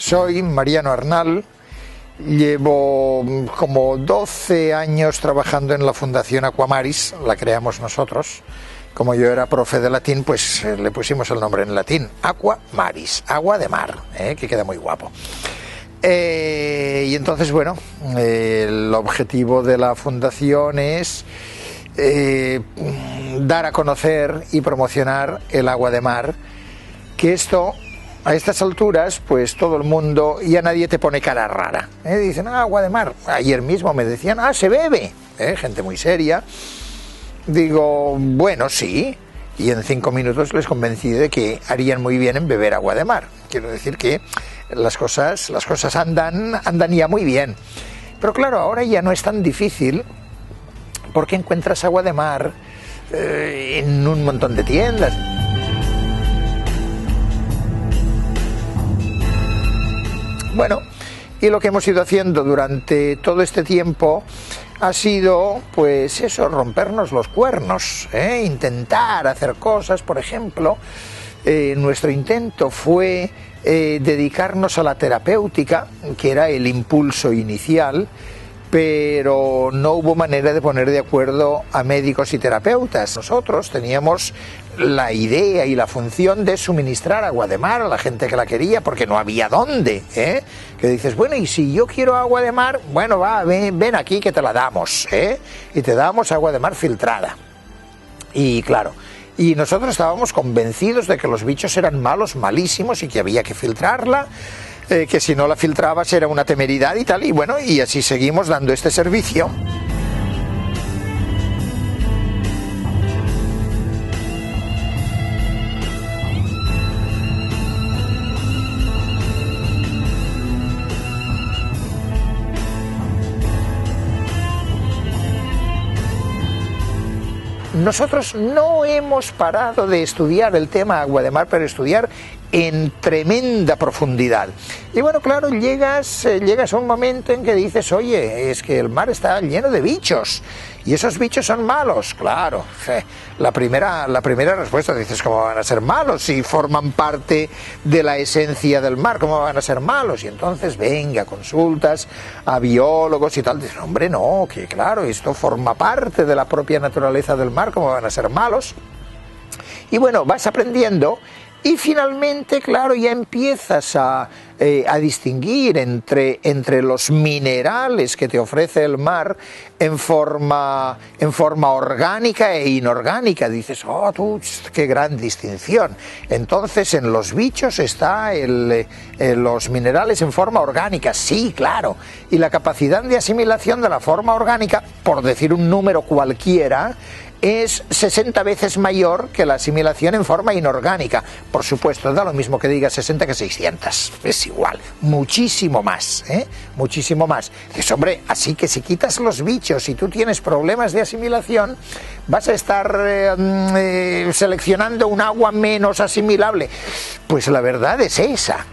Soy Mariano Arnal, llevo como 12 años trabajando en la Fundación Aquamaris, la creamos nosotros. Como yo era profe de latín, pues le pusimos el nombre en latín, Aquamaris, agua de mar, que queda muy guapo. Y entonces, bueno, el objetivo de la fundación es dar a conocer y promocionar el agua de mar, que esto, a estas alturas, pues todo el mundo, ya nadie te pone cara rara. Dicen, agua de mar. Ayer mismo me decían, se bebe. Gente muy seria. Digo, bueno, sí. Y en 5 minutos les convencí de que harían muy bien en beber agua de mar. Quiero decir que las cosas andan ya muy bien. Pero claro, ahora ya no es tan difícil, porque encuentras agua de mar en un montón de tiendas. Bueno, y lo que hemos ido haciendo durante todo este tiempo ha sido, pues eso, rompernos los cuernos, intentar hacer cosas. Por ejemplo, nuestro intento fue dedicarnos a la terapéutica, que era el impulso inicial, pero no hubo manera de poner de acuerdo a médicos y terapeutas. Nosotros teníamos la idea y la función de suministrar agua de mar a la gente que la quería, porque no había dónde, que dices, bueno, y si yo quiero agua de mar, bueno, ven aquí que te la damos, y te damos agua de mar filtrada. Y claro, y nosotros estábamos convencidos de que los bichos eran malos, malísimos, y que había que filtrarla, que si no la filtrabas era una temeridad y tal, y bueno, y así seguimos dando este servicio. Nosotros no hemos parado de estudiar el tema agua de mar, pero estudiar en tremenda profundidad. Y bueno, claro, llegas a un momento en que dices, oye, es que el mar está lleno de bichos, y esos bichos son malos. Claro, la primera respuesta, dices, ¿cómo van a ser malos si forman parte de la esencia del mar? ¿Cómo van a ser malos? Y entonces, venga, consultas a biólogos y tal, dicen, hombre, no, que claro, esto forma parte de la propia naturaleza del mar, ¿cómo van a ser malos? Y bueno, vas aprendiendo. Y finalmente, claro, ya empiezas a distinguir entre los minerales que te ofrece el mar en forma orgánica e inorgánica. Dices, oh, tú, qué gran distinción. Entonces, en los bichos está los minerales en forma orgánica, sí, claro. Y la capacidad de asimilación de la forma orgánica, por decir un número cualquiera, es 60 veces mayor que la asimilación en forma inorgánica. Por supuesto, da lo mismo que diga 60 que 600. Es igual, muchísimo más, muchísimo más. Dices, hombre, así que si quitas los bichos y tú tienes problemas de asimilación, vas a estar seleccionando un agua menos asimilable. Pues la verdad es esa.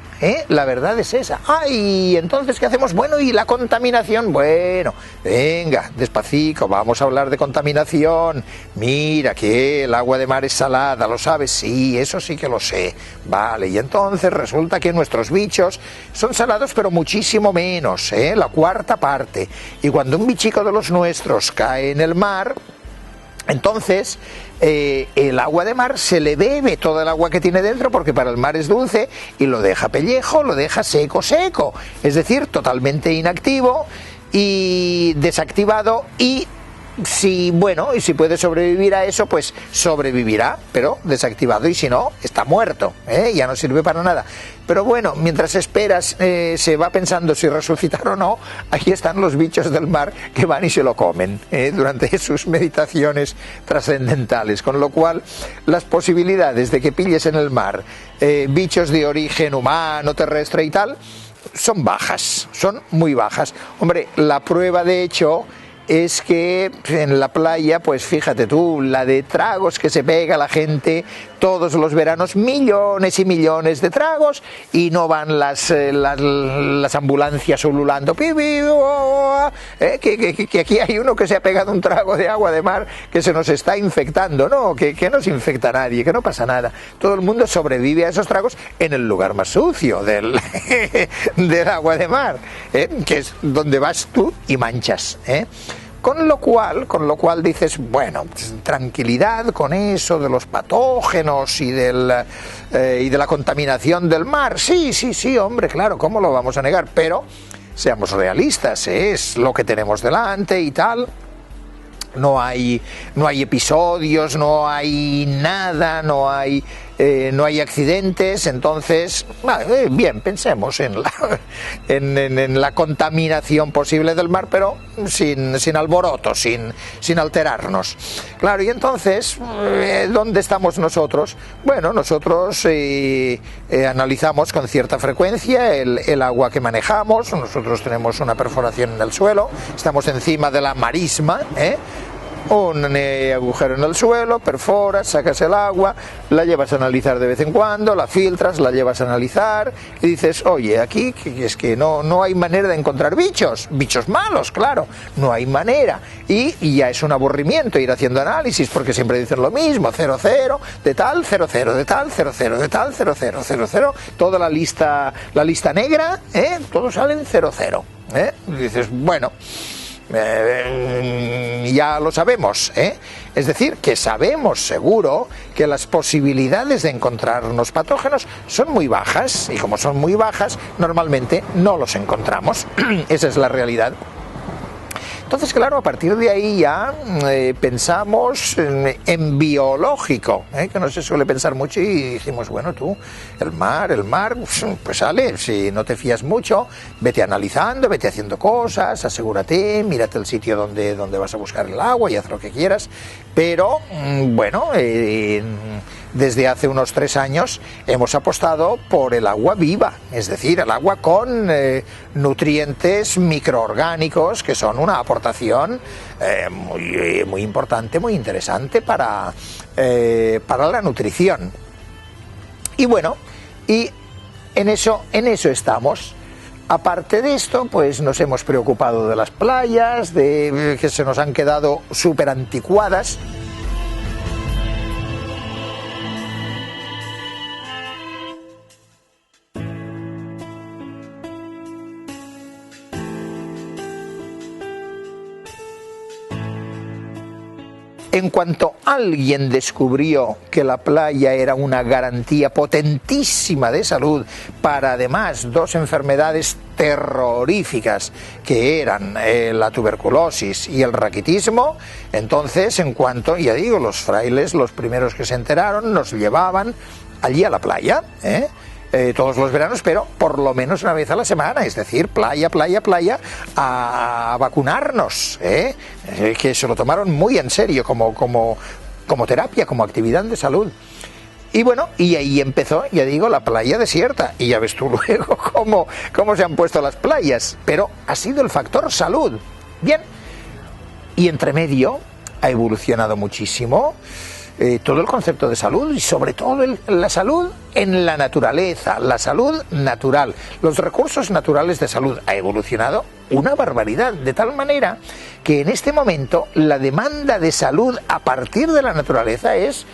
La verdad es esa. Y entonces, ¿qué hacemos? Bueno, ¿y la contaminación? Bueno, venga, despacito, vamos a hablar de contaminación. Mira que el agua de mar es salada, ¿lo sabes? Sí, eso sí que lo sé. Vale, y entonces resulta que nuestros bichos son salados, pero muchísimo menos, la cuarta parte. Y cuando un bichico de los nuestros cae en el mar, entonces el agua de mar se le bebe toda el agua que tiene dentro, porque para el mar es dulce, y lo deja pellejo, lo deja seco, es decir, totalmente inactivo y desactivado. Y si puede sobrevivir a eso, pues sobrevivirá, pero desactivado, y si no, está muerto, ya no sirve para nada. Pero bueno, mientras esperas, se va pensando si resucitar o no. Aquí están los bichos del mar que van y se lo comen durante sus meditaciones trascendentales, con lo cual las posibilidades de que pilles en el mar bichos de origen humano, terrestre y tal, son bajas, son muy bajas. Hombre, la prueba de hecho es que en la playa, pues fíjate tú, la de tragos que se pega la gente todos los veranos, millones y millones de tragos, y no van las ambulancias ululando, que aquí hay uno que se ha pegado un trago de agua de mar que se nos está infectando. No, que no se infecta a nadie, que no pasa nada. Todo el mundo sobrevive a esos tragos en el lugar más sucio del agua de mar, que es donde vas tú y manchas. Con lo cual dices, bueno, tranquilidad con eso de los patógenos y de la contaminación del mar. Sí, hombre, claro, ¿cómo lo vamos a negar? Pero seamos realistas, es lo que tenemos delante y tal. No hay episodios, no hay nada, no hay accidentes. Entonces, bien, pensemos en la contaminación posible del mar, pero sin alboroto, sin alterarnos. Claro, y entonces, ¿dónde estamos nosotros? Bueno, nosotros analizamos con cierta frecuencia el agua que manejamos. Nosotros tenemos una perforación en el suelo, estamos encima de la marisma, un agujero en el suelo, perforas, sacas el agua, la llevas a analizar de vez en cuando, la filtras, la llevas a analizar y dices, oye, aquí es que no hay manera de encontrar bichos malos, claro, no hay manera, y ya es un aburrimiento ir haciendo análisis porque siempre dicen lo mismo, 00, de tal, 00, de tal, 00, de tal, 00, 00, toda la lista negra, todo sale en 00, y dices, bueno, ya lo sabemos, es decir, que sabemos seguro que las posibilidades de encontrarnos patógenos son muy bajas, y como son muy bajas, normalmente no los encontramos. Esa es la realidad. Entonces, claro, a partir de ahí ya pensamos en biológico, que no se suele pensar mucho, y dijimos, bueno, tú, el mar, pues sale, si no te fías mucho, vete analizando, vete haciendo cosas, asegúrate, mírate el sitio donde vas a buscar el agua y haz lo que quieras, pero, bueno, desde hace unos 3 años hemos apostado por el agua viva, es decir, el agua con nutrientes microorgánicos, que son una aportación muy importante, muy interesante para la nutrición. Y bueno, y en eso estamos. Aparte de esto, pues nos hemos preocupado de las playas, que se nos han quedado súper anticuadas. En cuanto alguien descubrió que la playa era una garantía potentísima de salud para además 2 enfermedades terroríficas que eran la tuberculosis y el raquitismo, entonces, en cuanto, ya digo, los frailes, los primeros que se enteraron, nos llevaban allí a la playa, todos los veranos, pero por lo menos una vez a la semana, es decir, playa, a vacunarnos, que se lo tomaron muy en serio como terapia, como actividad de salud. Y bueno, y ahí empezó, ya digo, la playa desierta, y ya ves tú luego cómo se han puesto las playas, pero ha sido el factor salud. Bien, y entre medio ha evolucionado muchísimo todo el concepto de salud, y sobre todo la salud en la naturaleza, la salud natural. Los recursos naturales de salud ha evolucionado una barbaridad, de tal manera que en este momento la demanda de salud a partir de la naturaleza es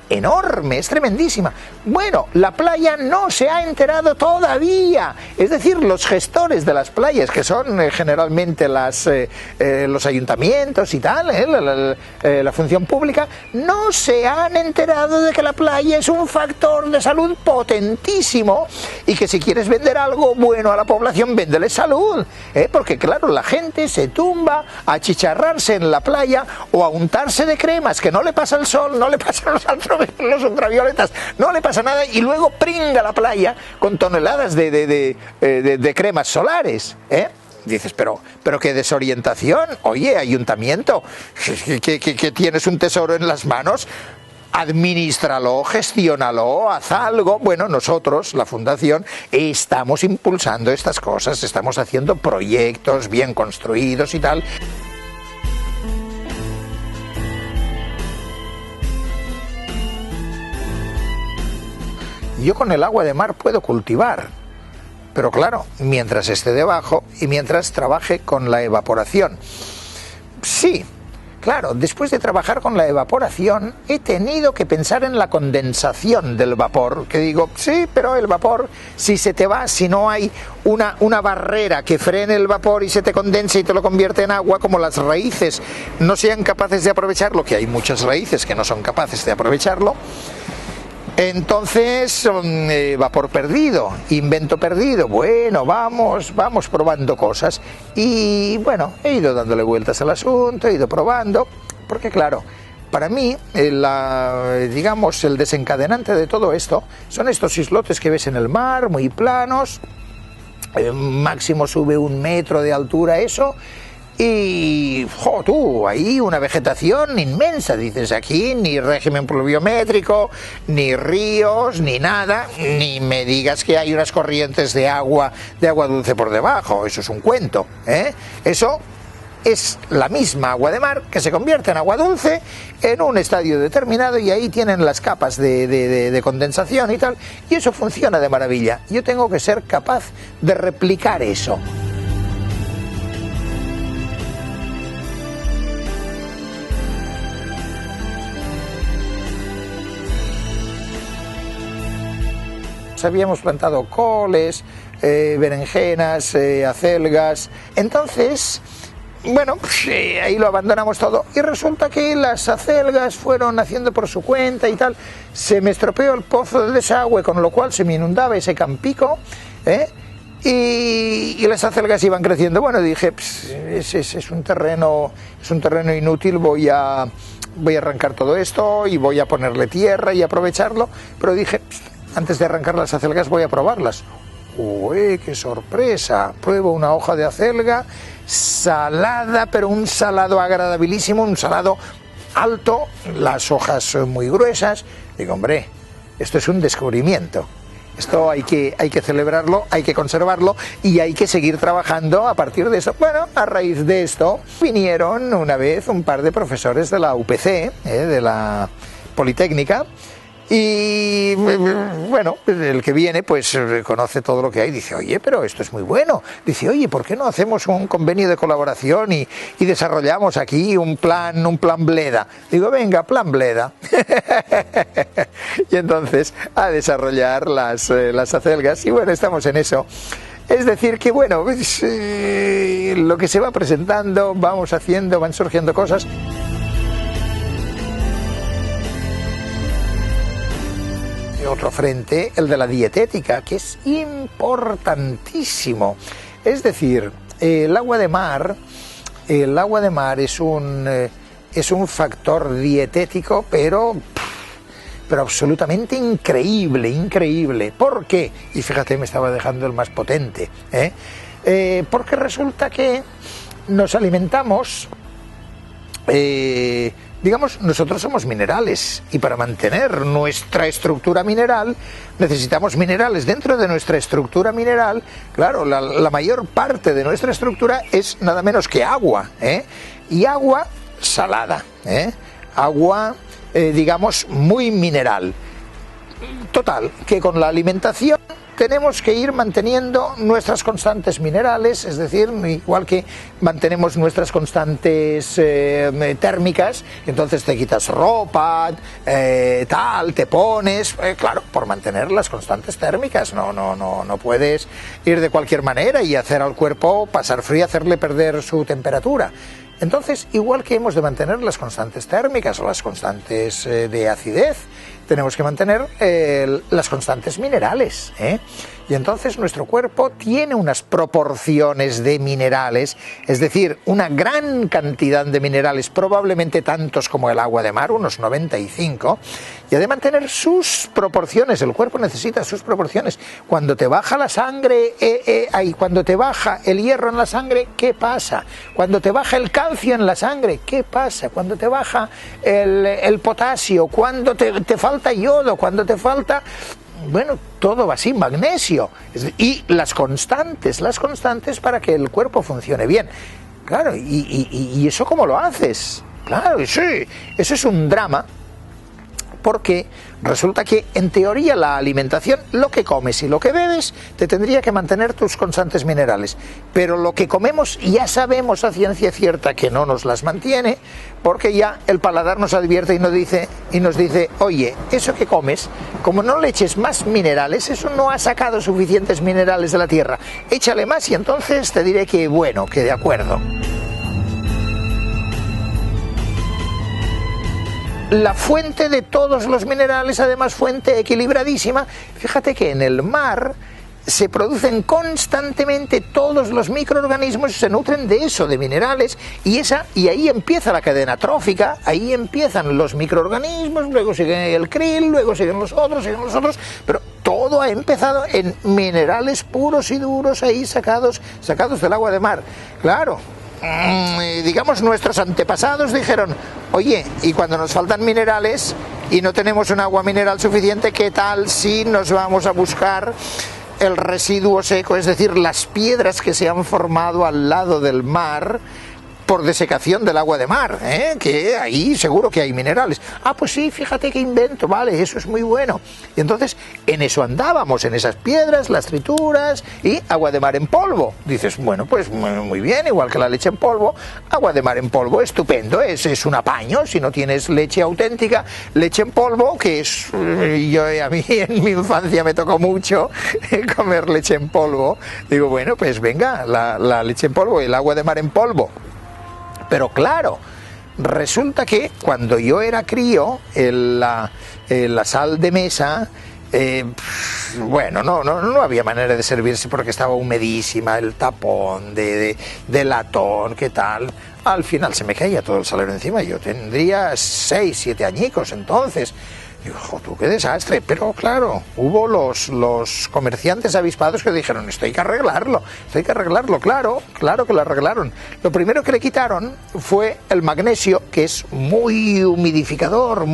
enorme, es tremendísima. Bueno, la playa no se ha enterado todavía, es decir, los gestores de las playas, que son generalmente los ayuntamientos y tal, la función pública, no se han enterado de que la playa es un factor de salud potentísimo, y que si quieres vender algo bueno a la población, véndele salud, porque claro, la gente se tumba a achicharrarse en la playa o a untarse de cremas que no le pasa el sol, no le pasan los ultravioletas, no le pasa nada, y luego pringa la playa con toneladas de cremas solares, Dices, pero qué desorientación. Oye, ayuntamiento, que tienes un tesoro en las manos, admínistralo, gestiónalo, haz algo. Bueno, nosotros, la Fundación, estamos impulsando estas cosas, estamos haciendo proyectos bien construidos y tal. Yo con el agua de mar puedo cultivar, pero claro, mientras esté debajo y mientras trabaje con la evaporación. Sí, claro, después de trabajar con la evaporación he tenido que pensar en la condensación del vapor, que digo, sí, pero el vapor, si se te va, si no hay una barrera que frene el vapor y se te condensa y te lo convierte en agua, como las raíces no sean capaces de aprovecharlo, que hay muchas raíces que no son capaces de aprovecharlo, entonces, vapor perdido, invento perdido. Bueno, vamos probando cosas. Y bueno, he ido dándole vueltas al asunto, he ido probando, porque claro, para mí, digamos, el desencadenante de todo esto son estos islotes que ves en el mar, muy planos, máximo sube 1 metro de altura eso. Y, tú, ahí una vegetación inmensa, dices, aquí ni régimen pluviométrico, ni ríos, ni nada, ni me digas que hay unas corrientes de agua dulce por debajo, eso es un cuento, ¿eh? Eso es la misma agua de mar que se convierte en agua dulce en un estadio determinado y ahí tienen las capas de condensación y tal, y eso funciona de maravilla. Yo tengo que ser capaz de replicar eso. Habíamos plantado coles, berenjenas, acelgas. Entonces, bueno, ahí lo abandonamos todo y resulta que las acelgas fueron haciendo por su cuenta y tal. Se me estropeó el pozo de desagüe, con lo cual se me inundaba ese campico, y las acelgas iban creciendo. Bueno, dije, es un terreno inútil, voy a arrancar todo esto y voy a ponerle tierra y aprovecharlo, pero dije, antes de arrancar las acelgas voy a probarlas. ¡Uy, qué sorpresa! Pruebo una hoja de acelga salada, pero un salado agradabilísimo, un salado alto, las hojas muy gruesas. Digo, hombre, esto es un descubrimiento. Esto hay que celebrarlo, hay que conservarlo y hay que seguir trabajando a partir de eso. Bueno, a raíz de esto vinieron una vez un par de profesores de la UPC, de la Politécnica. Y bueno, el que viene pues conoce todo lo que hay, dice, oye, pero esto es muy bueno. Dice, oye, ¿por qué no hacemos un convenio de colaboración y desarrollamos aquí un plan Bleda? Digo, venga, plan Bleda. Y entonces a desarrollar las acelgas y bueno, estamos en eso. Es decir, que bueno, lo que se va presentando, vamos haciendo, van surgiendo cosas. Otro frente, el de la dietética, que es importantísimo. Es decir, el agua de mar es un factor dietético, pero absolutamente increíble. ¿Por qué? Y fíjate, me estaba dejando el más potente, porque resulta que nos alimentamos, digamos, nosotros somos minerales y para mantener nuestra estructura mineral necesitamos minerales. Dentro de nuestra estructura mineral, claro, la mayor parte de nuestra estructura es nada menos que agua, y agua salada, agua, digamos, muy mineral. Total, que con la alimentación tenemos que ir manteniendo nuestras constantes minerales, es decir, igual que mantenemos nuestras constantes térmicas, entonces te quitas ropa, te pones, claro, por mantener las constantes térmicas, no puedes ir de cualquier manera y hacer al cuerpo pasar frío, hacerle perder su temperatura. Entonces, igual que hemos de mantener las constantes térmicas o las constantes de acidez, tenemos que mantener las constantes minerales, Y entonces nuestro cuerpo tiene unas proporciones de minerales, es decir, una gran cantidad de minerales, probablemente tantos como el agua de mar, unos 95, y ha de mantener sus proporciones. El cuerpo necesita sus proporciones. Cuando te baja la sangre, cuando te baja el hierro en la sangre, ¿qué pasa? Cuando te baja el calcio en la sangre, ¿qué pasa? Cuando te baja el potasio, cuando te falta yodo, cuando te falta... Bueno, todo va así, magnesio, y las constantes para que el cuerpo funcione bien. Claro, ¿y eso cómo lo haces? Claro, sí, eso es un drama, porque resulta que en teoría la alimentación, lo que comes y lo que bebes, te tendría que mantener tus constantes minerales, pero lo que comemos ya sabemos a ciencia cierta que no nos las mantiene, porque ya el paladar nos advierte y nos dice, oye, eso que comes, como no le eches más minerales, eso no ha sacado suficientes minerales de la tierra, échale más y entonces te diré que bueno, que de acuerdo. La fuente de todos los minerales, además fuente equilibradísima, fíjate que en el mar se producen constantemente todos los microorganismos, se nutren de eso, de minerales, y ahí empieza la cadena trófica, ahí empiezan los microorganismos, luego sigue el krill, luego siguen los otros, pero todo ha empezado en minerales puros y duros ahí sacados del agua de mar. Claro, digamos, nuestros antepasados dijeron, oye, y cuando nos faltan minerales y no tenemos un agua mineral suficiente, ¿qué tal si nos vamos a buscar el residuo seco, es decir, las piedras que se han formado al lado del mar por desecación del agua de mar, que ahí seguro que hay minerales? Ah, pues sí, fíjate qué invento, vale, eso es muy bueno. Y entonces en eso andábamos, en esas piedras, las trituras y agua de mar en polvo. Dices, bueno, pues muy bien, igual que la leche en polvo, agua de mar en polvo, estupendo, es un apaño. Si no tienes leche auténtica, leche en polvo, que es, a mí en mi infancia me tocó mucho comer leche en polvo, digo, bueno, pues venga, la leche en polvo y el agua de mar en polvo. Pero claro, resulta que cuando yo era crío, la sal de mesa, bueno, no había manera de servirse porque estaba humedísima, el tapón de latón, ¿qué tal? Al final se me caía todo el salero encima, yo tendría 6, 7 añicos entonces. Digo, tú, qué desastre. Pero claro, hubo los comerciantes avispados que dijeron, esto hay que arreglarlo, claro que lo arreglaron. Lo primero que le quitaron fue el magnesio, que es muy humidificador,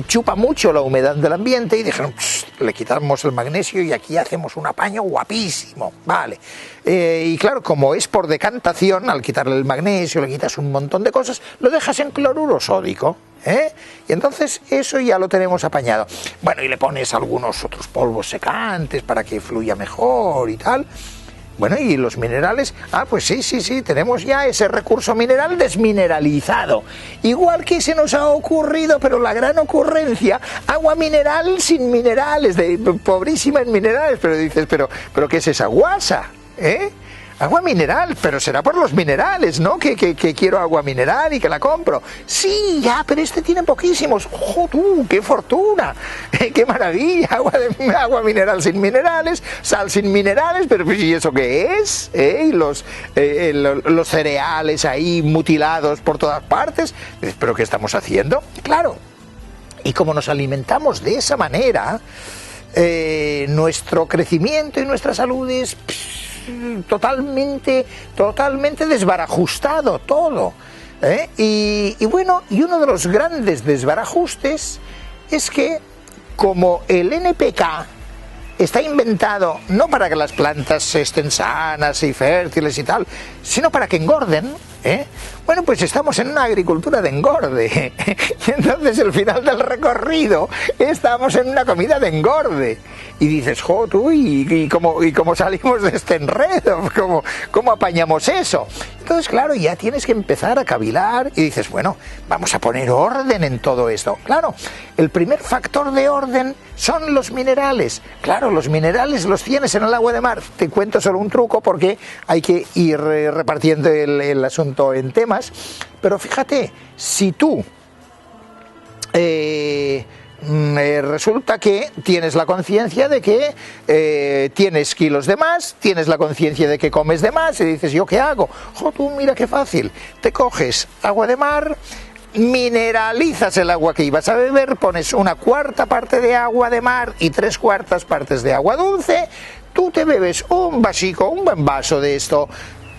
chupa mucho la humedad del ambiente, y dijeron, le quitamos el magnesio y aquí hacemos un apaño guapísimo, vale. Y claro, como es por decantación, al quitarle el magnesio le quitas un montón de cosas, lo dejas en cloruro sódico. Y entonces eso ya lo tenemos apañado. Bueno, y le pones algunos otros polvos secantes para que fluya mejor y tal. Bueno, y los minerales, pues sí, tenemos ya ese recurso mineral desmineralizado. Igual que se nos ha ocurrido, pero la gran ocurrencia, agua mineral sin minerales, pobrísima en minerales, pero dices, pero ¿qué es esa guasa? Agua mineral, pero será por los minerales, ¿no? Que quiero agua mineral y que la compro. Sí, ya, pero este tiene poquísimos. ¡Oh, tú, qué fortuna! ¡Qué maravilla! Agua mineral sin minerales, sal sin minerales, pero ¿y eso qué es? Y los cereales ahí mutilados por todas partes. ¿Pero qué estamos haciendo? Claro. Y como nos alimentamos de esa manera, nuestro crecimiento y nuestra salud es totalmente desbarajustado todo, y bueno, y uno de los grandes desbarajustes es que como el NPK está inventado no para que las plantas estén sanas y fértiles y tal, sino para que engorden, bueno, pues estamos en una agricultura de engorde. Y entonces el final del recorrido estamos en una comida de engorde. Y dices, jo, tú, ¿y cómo salimos de este enredo? ¿Cómo apañamos eso? Entonces, claro, ya tienes que empezar a cavilar y dices, bueno, vamos a poner orden en todo esto. Claro, el primer factor de orden son los minerales. Claro, los minerales los tienes en el agua de mar. Te cuento solo un truco porque hay que ir repartiendo el asunto en temas. Pero fíjate, si tú resulta que tienes la conciencia de que tienes kilos de más, tienes la conciencia de que comes de más y dices, ¿yo qué hago? Jo, tú, mira qué fácil, te coges agua de mar, mineralizas el agua que ibas a beber, pones 1/4 parte de agua de mar y 3/4 partes de agua dulce, tú te bebes un buen vaso de esto,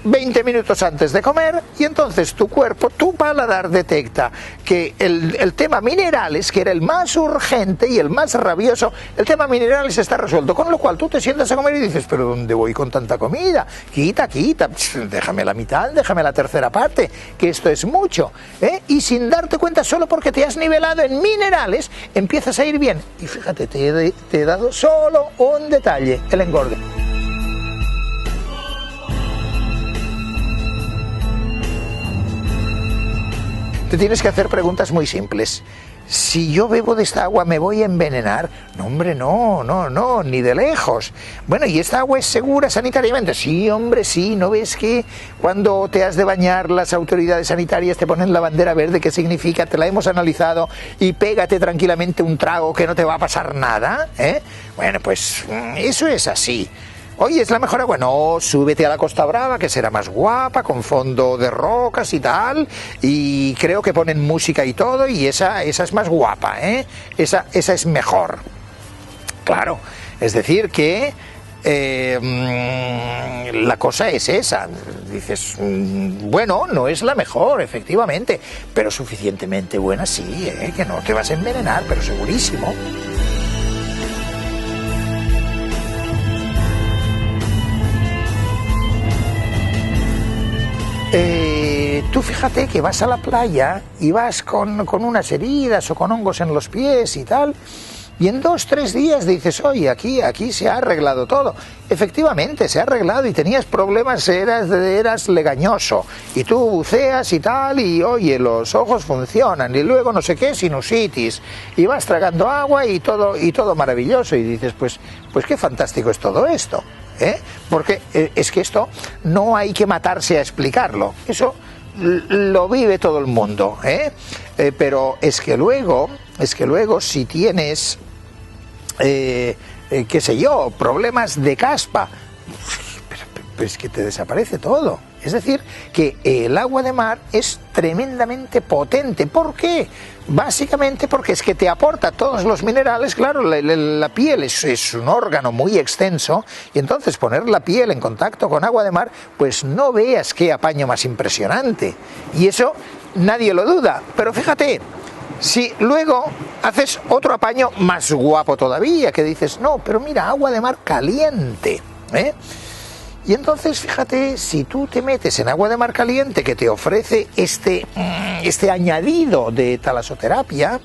20 minutos antes de comer, y entonces tu cuerpo, tu paladar detecta que el tema minerales, que era el más urgente y el más rabioso, el tema minerales está resuelto, con lo cual tú te sientas a comer y dices, pero ¿dónde voy con tanta comida? Quita, déjame la mitad, déjame la tercera parte, que esto es mucho, ¿eh? Y sin darte cuenta, solo porque te has nivelado en minerales, empiezas a ir bien. Y fíjate, te he dado solo un detalle, el engorde. Te tienes que hacer preguntas muy simples. Si yo bebo de esta agua, ¿me voy a envenenar? No, hombre, no, ni de lejos. Bueno, ¿y esta agua es segura sanitariamente? Sí, hombre, sí. ¿No ves que cuando te has de bañar las autoridades sanitarias te ponen la bandera verde? ¿Qué significa? Te la hemos analizado y pégate tranquilamente un trago que no te va a pasar nada, ¿eh? Bueno, pues eso es así. Oye, ¿es la mejor agua? No, súbete a la Costa Brava, que será más guapa, con fondo de rocas y tal, y creo que ponen música y todo, y esa es más guapa, ¿eh? Esa es mejor. Claro, es decir que la cosa es esa. Dices, bueno, no es la mejor, efectivamente, pero suficientemente buena sí, ¿eh? Que no te vas a envenenar, pero segurísimo. Tú fíjate que vas a la playa y vas con unas heridas o con hongos en los pies y tal, y en 2-3 días dices, oye, aquí se ha arreglado todo. Efectivamente, se ha arreglado, y tenías problemas, eras legañoso, y tú buceas y tal, y oye, los ojos funcionan, y luego no sé qué, sinusitis, y vas tragando agua y todo maravilloso, y dices, pues qué fantástico es todo esto, ¿eh? Porque es que esto no hay que matarse a explicarlo, eso lo vive todo el mundo, ¿eh? Pero es que luego si tienes qué sé yo, problemas de caspa, pero es que te desaparece todo. Es decir, que el agua de mar es tremendamente potente. ¿Por qué? Básicamente porque es que te aporta todos los minerales. Claro, la piel es un órgano muy extenso, y entonces poner la piel en contacto con agua de mar, pues no veas qué apaño más impresionante. Y eso nadie lo duda. Pero fíjate, si luego haces otro apaño más guapo todavía, que dices, no, pero mira, agua de mar caliente, ¿eh? Y entonces, fíjate, si tú te metes en agua de mar caliente, que te ofrece este añadido de talasoterapia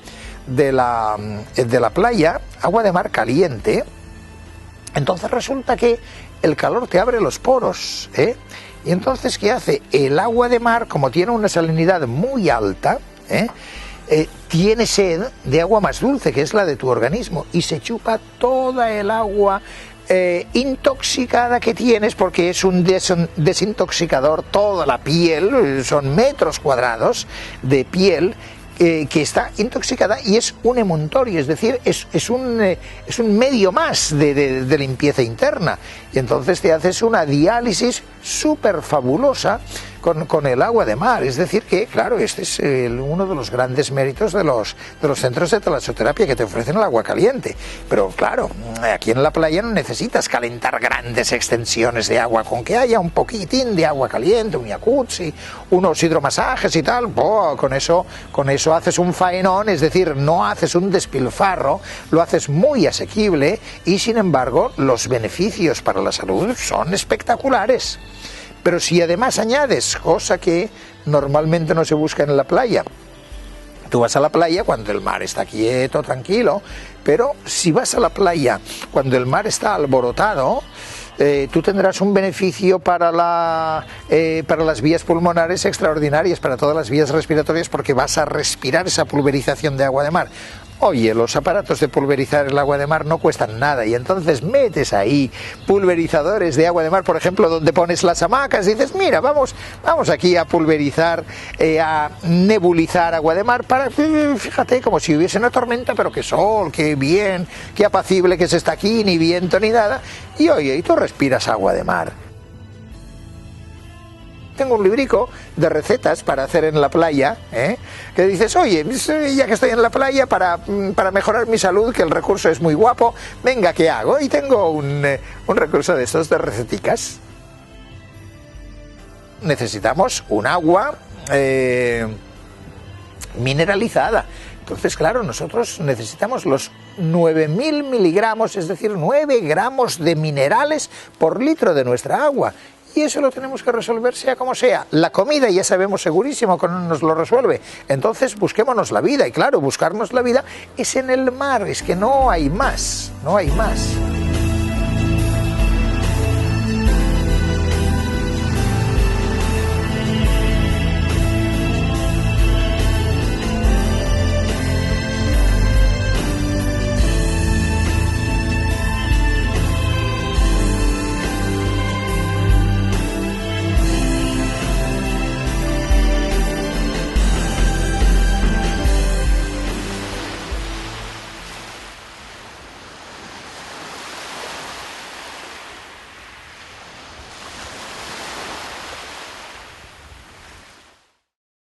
de la playa, agua de mar caliente, entonces resulta que el calor te abre los poros, ¿eh? Y entonces, ¿qué hace? El agua de mar, como tiene una salinidad muy alta, tiene sed de agua más dulce, que es la de tu organismo, y se chupa toda el agua intoxicada que tienes, porque es un desintoxicador. Toda la piel, son metros cuadrados de piel que está intoxicada, y es un emuntorio, es decir, es un medio más de limpieza interna, y entonces te haces una diálisis súper fabulosa con el agua de mar. Es decir que, claro, este es uno de los grandes méritos de los centros de talasoterapia, que te ofrecen el agua caliente. Pero claro, aquí en la playa no necesitas calentar grandes extensiones de agua, con que haya un poquitín de agua caliente, un jacuzzi, unos hidromasajes y tal, con eso haces un faenón. Es decir, no haces un despilfarro, lo haces muy asequible, y sin embargo los beneficios para la salud son espectaculares. Pero si además añades, cosa que normalmente no se busca en la playa, tú vas a la playa cuando el mar está quieto, tranquilo, pero si vas a la playa cuando el mar está alborotado, tú tendrás un beneficio para las vías pulmonares extraordinarias, para todas las vías respiratorias, porque vas a respirar esa pulverización de agua de mar. Oye, los aparatos de pulverizar el agua de mar no cuestan nada, y entonces metes ahí pulverizadores de agua de mar, por ejemplo, donde pones las hamacas, y dices, mira, vamos aquí a pulverizar, a nebulizar agua de mar, para, fíjate, como si hubiese una tormenta, pero qué sol, qué bien, qué apacible que se está aquí, ni viento ni nada, y oye, y tú respiras agua de mar. Tengo un librico de recetas para hacer en la playa, que dices, oye, ya que estoy en la playa, para mejorar mi salud, que el recurso es muy guapo, venga, ¿qué hago? Y tengo un recurso de estos de receticas. necesitamos un agua mineralizada. Entonces, claro, nosotros necesitamos los 9.000 miligramos, es decir, 9 gramos de minerales por litro de nuestra agua. Y eso lo tenemos que resolver sea como sea. La comida ya sabemos segurísimo que no nos lo resuelve. Entonces busquémonos la vida. Y claro, buscarnos la vida es en el mar. Es que no hay más. No hay más.